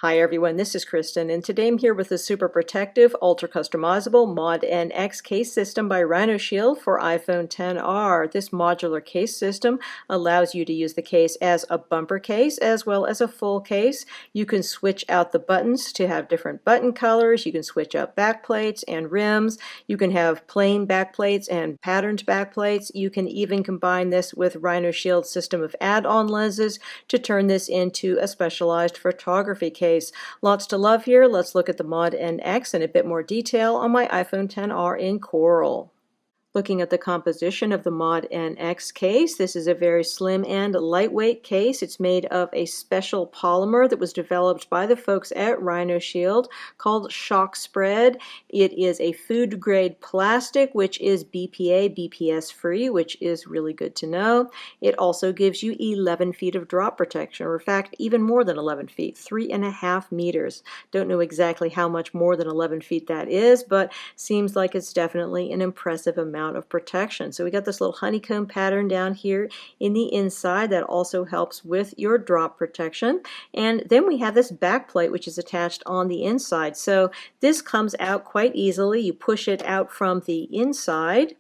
Hi everyone, this is Kristen, and today I'm here with the super protective, ultra customizable Mod NX case system by RhinoShield for iPhone XR. This modular case system allows you to use the case as a bumper case as well as a full case. You can switch out the buttons to have different button colors. You can switch out backplates and rims. You can have plain backplates and patterned backplates. You can even combine this with RhinoShield's system of add-on lenses to turn this into a specialized photography case. Lots to love here. Let's look at the Mod NX in a bit more detail on my iPhone XR in Coral. Looking at the composition of the Mod NX case, this is a very slim and lightweight case. It's made of a special polymer that was developed by the folks at RhinoShield called Shock Spread. It is a food grade plastic which is BPA, BPS free, which is really good to know. It also gives you 11 feet of drop protection, or in fact even more than 11 feet, 3.5 meters. Don't know exactly how much more than 11 feet that is, but seems like it's definitely an impressive amount of protection. So we got this little honeycomb pattern down here in the inside that also helps with your drop protection. And then we have this backplate which is attached on the inside. So this comes out quite easily. You push it out from the inside.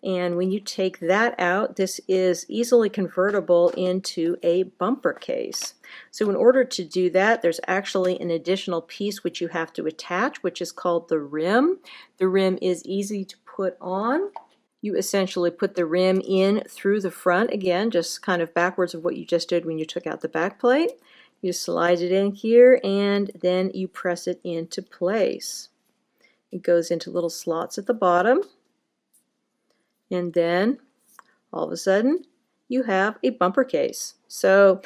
And when you take that out, this is easily convertible into a bumper case. So in order to do that, there's actually an additional piece which you have to attach, which is called the rim. The rim is easy to put on. You essentially put the rim in through the front, again, just kind of backwards of what you just did when you took out the back plate. You slide it in here and then you press it into place. It goes into little slots at the bottom. And then all of a sudden you have a bumper case. So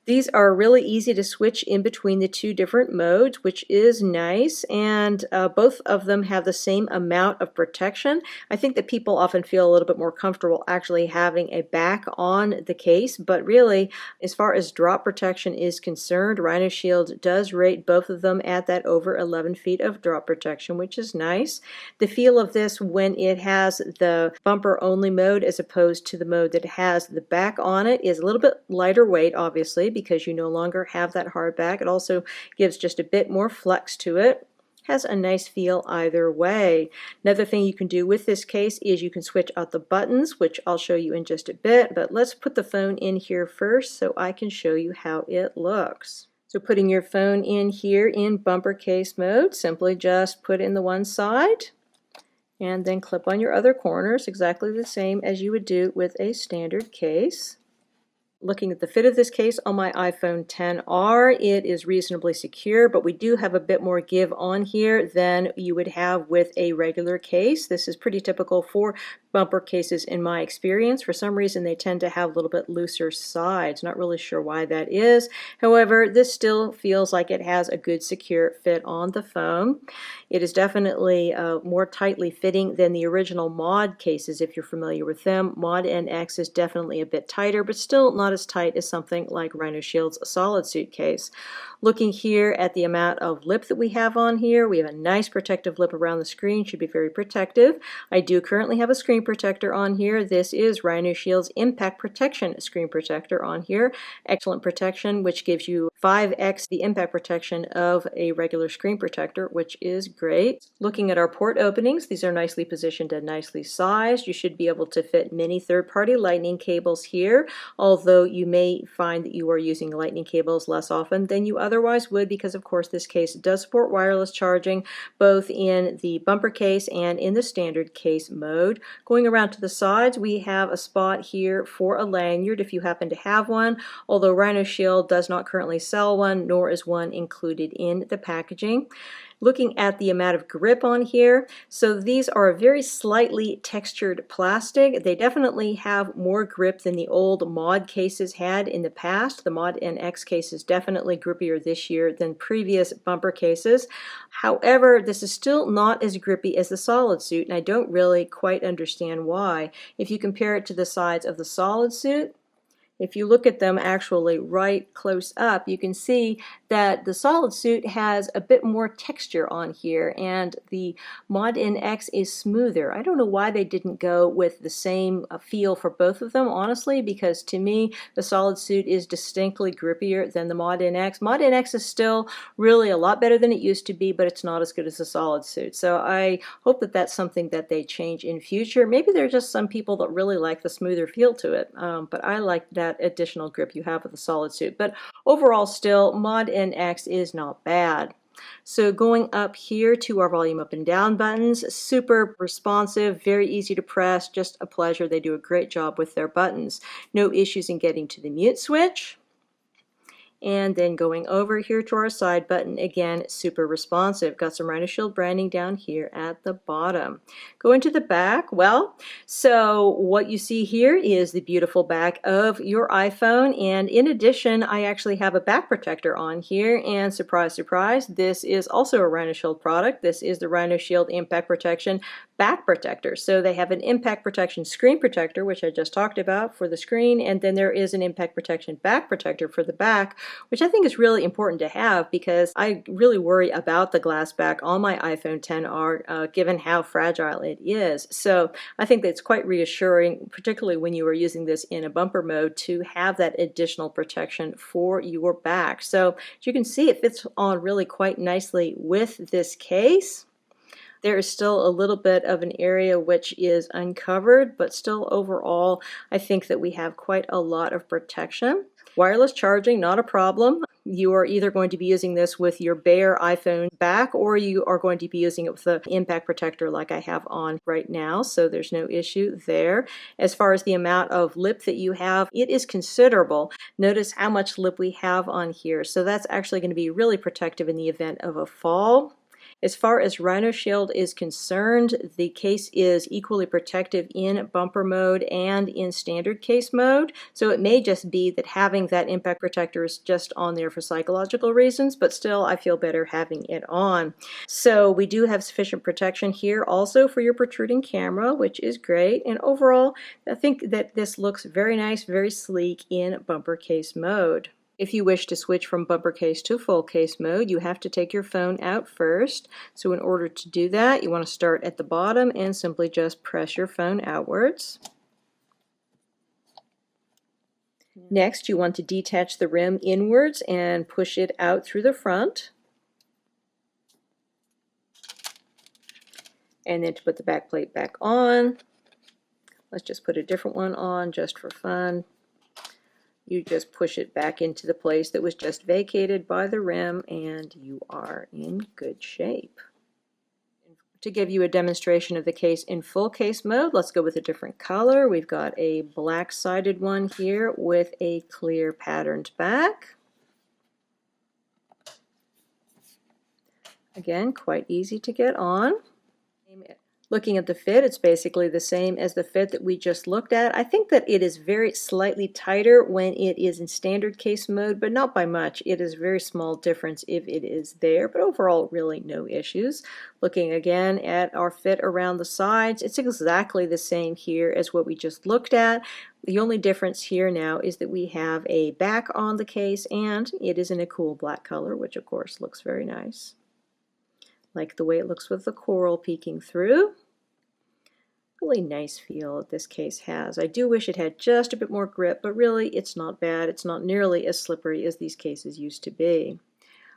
these are really easy to switch in between the two different modes, which is nice, and both of them have the same amount of protection. I think that people often feel a little bit more comfortable actually having a back on the case, but really, as far as drop protection is concerned, RhinoShield does rate both of them at that over 11 feet of drop protection, which is nice. The feel of this when it has the bumper only mode as opposed to the mode that has the back on it is a little bit lighter weight, obviously, because you no longer have that hard back. It also gives just a bit more flex to it. Has a nice feel either way. Another thing you can do with this case is you can switch out the buttons, which I'll show you in just a bit, but let's put the phone in here first so I can show you how it looks. So putting your phone in here in bumper case mode, simply just put in the one side and then clip on your other corners, exactly the same as you would do with a standard case. Looking at the fit of this case on my iPhone XR, it is reasonably secure, but we do have a bit more give on here than you would have with a regular case. This is pretty typical for bumper cases in my experience. For some reason they tend to have a little bit looser sides. Not really sure why that is. However, this still feels like it has a good secure fit on the phone. It is definitely more tightly fitting than the original Mod cases if you're familiar with them. Mod NX is definitely a bit tighter, but still not as tight as something like RhinoShield's solid suit case. Looking here at the amount of lip that we have on here, we have a nice protective lip around the screen, should be very protective. I do currently have a screen protector on here. This is RhinoShield's Impact Protection screen protector on here. Excellent protection, which gives you 5x the impact protection of a regular screen protector, which is great. Looking at our port openings, these are nicely positioned and nicely sized. You should be able to fit many third-party lightning cables here, although you may find that you are using lightning cables less often than you otherwise would, because of course this case does support wireless charging both in the bumper case and in the standard case mode. Going around to the sides, we have a spot here for a lanyard if you happen to have one, although RhinoShield does not currently sell one, nor is one included in the packaging. Looking at the amount of grip on here, so these are a very slightly textured plastic. They definitely have more grip than the old Mod cases had in the past. The Mod NX case is definitely grippier this year than previous bumper cases. However, this is still not as grippy as the solid suit, and I don't really quite understand why. If you compare it to the sides of the solid suit, If you look at them actually right close up, you can see that the solid suit has a bit more texture on here, and the Mod NX is smoother. I don't know why they didn't go with the same feel for both of them, honestly, because to me the solid suit is distinctly grippier than the Mod NX. Mod NX is still really a lot better than it used to be, but it's not as good as the solid suit. So I hope that that's something that they change in future. Maybe there are just some people that really like the smoother feel to it, but I like that additional grip you have with the solid suit. But overall still, Mod NX is not bad. So going up here to our volume up and down buttons, super responsive, very easy to press, just a pleasure. They do a great job with their buttons. No issues in getting to the mute switch. And then going over here to our side button, again, super responsive. Got some RhinoShield branding down here at the bottom. Going to the back, well, so what you see here is the beautiful back of your iPhone, and in addition, I actually have a back protector on here, and surprise, surprise, this is also a RhinoShield product. This is the RhinoShield Impact Protection back protector. So they have an impact protection screen protector, which I just talked about for the screen, and then there is an impact protection back protector for the back, which I think is really important to have because I really worry about the glass back on my iPhone XR given how fragile it is. So I think that's quite reassuring, particularly when you are using this in a bumper mode, to have that additional protection for your back. So as you can see, it fits on really quite nicely with this case. There is still a little bit of an area which is uncovered, but still overall, I think that we have quite a lot of protection. Wireless charging, not a problem. You are either going to be using this with your bare iPhone back, or you are going to be using it with the impact protector like I have on right now, so there's no issue there. As far as the amount of lip that you have, it is considerable. Notice how much lip we have on here, so that's actually going to be really protective in the event of a fall. As far as RhinoShield is concerned, the case is equally protective in bumper mode and in standard case mode. So it may just be that having that impact protector is just on there for psychological reasons, but still I feel better having it on. So we do have sufficient protection here also for your protruding camera, which is great. And overall, I think that this looks very nice, very sleek in bumper case mode. If you wish to switch from bumper case to full case mode, you have to take your phone out first. So in order to do that, you want to start at the bottom and simply just press your phone outwards. Next, you want to detach the rim inwards and push it out through the front. And then to put the back plate back on, let's just put a different one on just for fun. You just push it back into the place that was just vacated by the rim, and you are in good shape. To give you a demonstration of the case in full case mode, let's go with a different color. We've got a black-sided one here with a clear patterned back. Again, quite easy to get on. Looking at the fit, it's basically the same as the fit that we just looked at. I think that it is very slightly tighter when it is in standard case mode, but not by much. It is a very small difference if it is there, but overall really no issues. Looking again at our fit around the sides, it's exactly the same here as what we just looked at. The only difference here now is that we have a back on the case, and it is in a cool black color, which of course looks very nice. Like the way it looks with the coral peeking through. Really nice feel that this case has. I do wish it had just a bit more grip, but really it's not bad. It's not nearly as slippery as these cases used to be.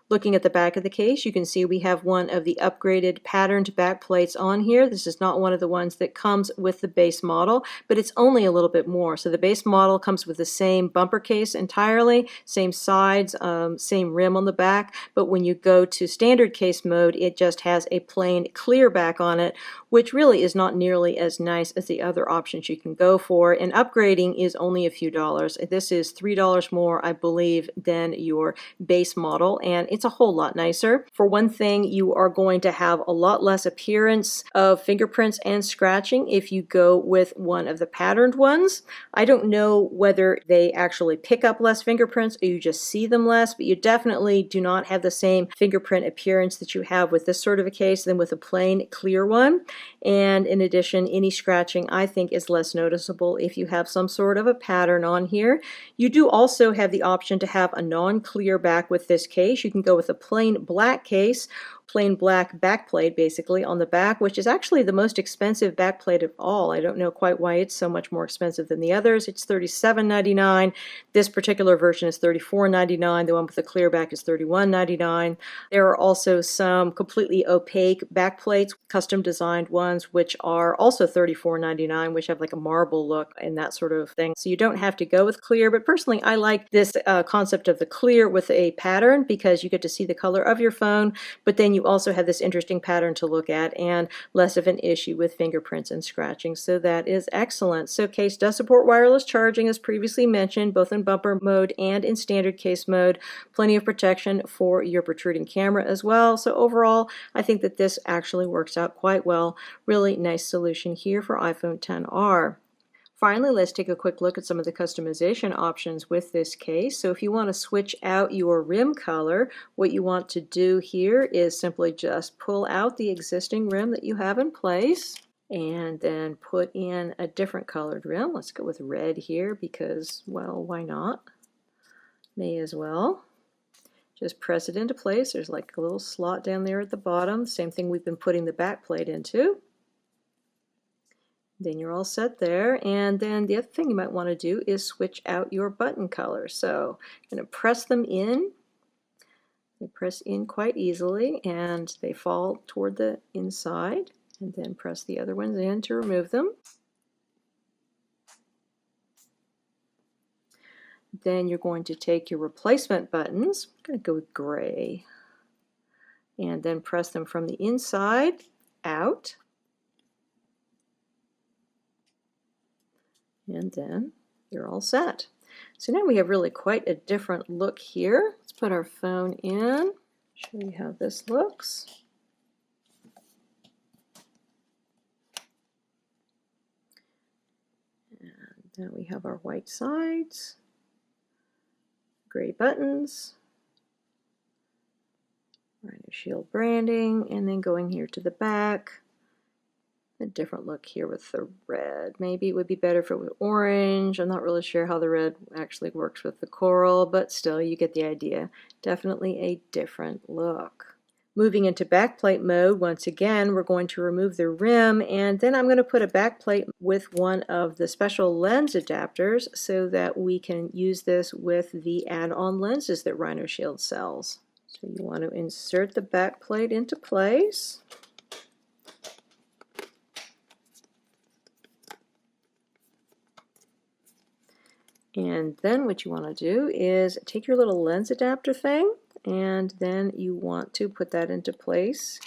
Looking at the back of the case, you can see we have one of the upgraded patterned back plates on here. This is not one of the ones that comes with the base model, but it's only a little bit more. So the base model comes with the same bumper case entirely, same sides, same rim on the back, but when you go to standard case mode, it just has a plain clear back on it, which really is not nearly as nice as the other options you can go for, and upgrading is only a few dollars. This is $3 more, I believe, than your base model, and it's a whole lot nicer. For one thing, you are going to have a lot less appearance of fingerprints and scratching if you go with one of the patterned ones. I don't know whether they actually pick up less fingerprints or you just see them less, but you definitely do not have the same fingerprint appearance that you have with this sort of a case than with a plain clear one. And in addition, any scratching I think is less noticeable if you have some sort of a pattern on here. You do also have the option to have a non-clear back with this case. You can go with a plain black case, plain black backplate basically on the back, which is actually the most expensive backplate of all. I don't know quite why it's so much more expensive than the others. It's $37.99. This particular version is $34.99. The one with the clear back is $31.99. There are also some completely opaque backplates, custom designed ones, which are also $34.99, which have like a marble look and that sort of thing. So you don't have to go with clear, but personally I like this concept of the clear with a pattern because you get to see the color of your phone, but then you also have this interesting pattern to look at and less of an issue with fingerprints and scratching. So that is excellent. So case does support wireless charging as previously mentioned, both in bumper mode and in standard case mode. Plenty of protection for your protruding camera as well. So overall, I think that this actually works out quite well. Really nice solution here for iPhone XR. Finally, let's take a quick look at some of the customization options with this case. So if you want to switch out your rim color, what you want to do here is simply just pull out the existing rim that you have in place and then put in a different colored rim. Let's go with red here because, well, why not? May as well. Just press it into place. There's like a little slot down there at the bottom. Same thing we've been putting the back plate into. Then you're all set there, and then the other thing you might want to do is switch out your button color. So I'm going to press them in. They press in quite easily and they fall toward the inside, and then press the other ones in to remove them. Then you're going to take your replacement buttons. I'm going to go with gray, and then press them from the inside out. And then you're all set. So now we have really quite a different look here. Let's put our phone in, show you how this looks. And now we have our white sides, gray buttons, RhinoShield branding, and then going here to the back. A different look here with the red. Maybe it would be better if it was orange. I'm not really sure how the red actually works with the coral, but still you get the idea. Definitely a different look. Moving into backplate mode, once again we're going to remove the rim, and then I'm going to put a backplate with one of the special lens adapters so that we can use this with the add-on lenses that RhinoShield sells. So you want to insert the backplate into place. And then what you want to do is take your little lens adapter thing, and then you want to put that into place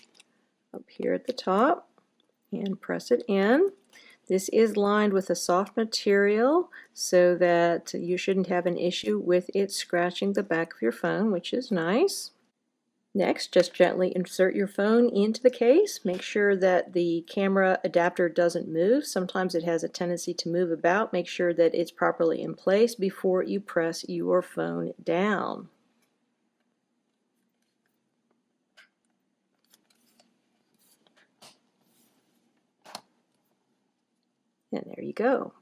up here at the top and press it in. This is lined with a soft material so that you shouldn't have an issue with it scratching the back of your phone, which is nice. Next, just gently insert your phone into the case. Make sure that the camera adapter doesn't move. Sometimes it has a tendency to move about. Make sure that it's properly in place before you press your phone down. And there you go.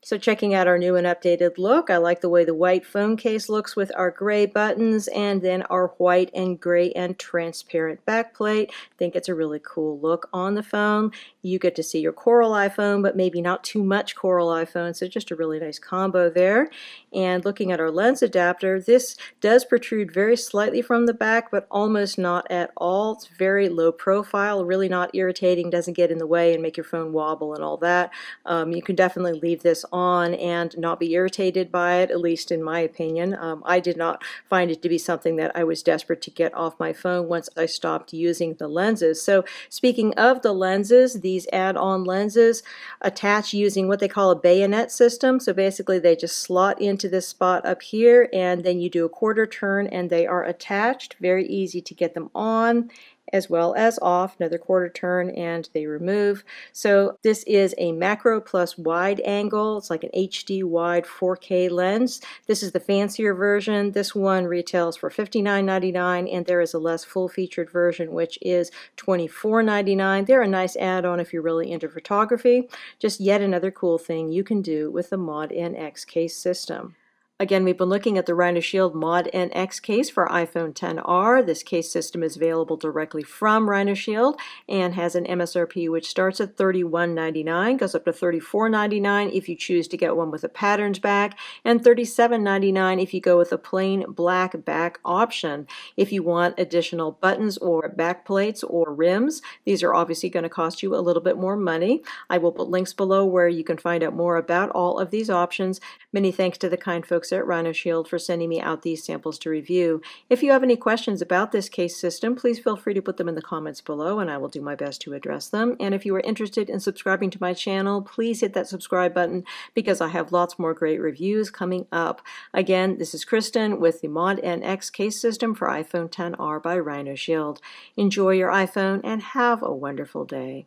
So checking out our new and updated look, I like the way the white phone case looks with our gray buttons and then our white and gray and transparent backplate. I think it's a really cool look on the phone. You get to see your coral iPhone, but maybe not too much coral iPhone, so just a really nice combo there. And looking at our lens adapter, this does protrude very slightly from the back, but almost not at all. It's very low profile, really not irritating, doesn't get in the way and make your phone wobble and all that. You can definitely leave this on and not be irritated by it, at least in my opinion. I did not find it to be something that I was desperate to get off my phone once I stopped using the lenses. So speaking of the lenses, these add-on lenses attach using what they call a bayonet system. So basically they just slot into this spot up here, and then you do a quarter turn and they are attached. Very easy to get them on as well as off. Another quarter turn and they remove. So this is a macro plus wide angle. It's like an HD wide 4K lens. This is the fancier version. This one retails for $59.99, and there is a less full-featured version which is $24.99. They're a nice add-on if you're really into photography. Just yet another cool thing you can do with the Mod NX case system. Again, we've been looking at the RhinoShield Mod NX case for iPhone XR. This case system is available directly from RhinoShield and has an MSRP which starts at $31.99, goes up to $34.99 if you choose to get one with a patterns back, and $37.99 if you go with a plain black back option. If you want additional buttons or back plates or rims, these are obviously going to cost you a little bit more money. I will put links below where you can find out more about all of these options. Many thanks to the kind folks at RhinoShield for sending me out these samples to review. If you have any questions about this case system, please feel free to put them in the comments below and I will do my best to address them. And if you are interested in subscribing to my channel, please hit that subscribe button because I have lots more great reviews coming up. Again, this is Kristen with the Mod NX case system for iPhone XR by RhinoShield. Enjoy your iPhone and have a wonderful day.